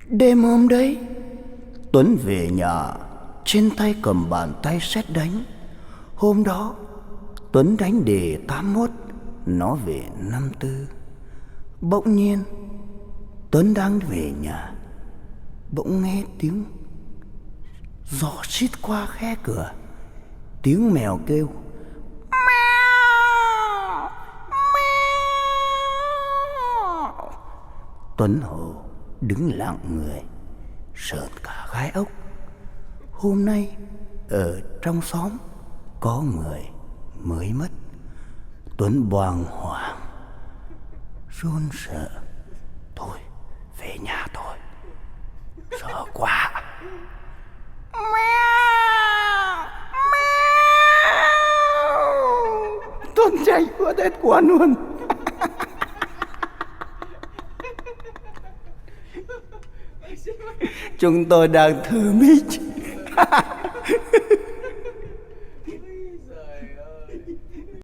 Đêm hôm đấy, Tuấn về nhà, trên tay cầm bàn tay sét đánh. Hôm đó, Tuấn đánh đề 81, nó về 54. Bỗng nhiên, Tuấn đang về nhà, bỗng nghe tiếng gió xít qua khe cửa. Tiếng mèo kêu meo, meo. Tuấn Hồ đứng lặng người, sợn cả gai ốc. Hôm nay ở trong xóm có người mới mất. Tuấn bàng hoàng, run sợ. Thôi về nhà thôi, sợ quá. Meo, meo. Tuấn chạy qua đến quán luôn. Chúng tôi đang thử mic.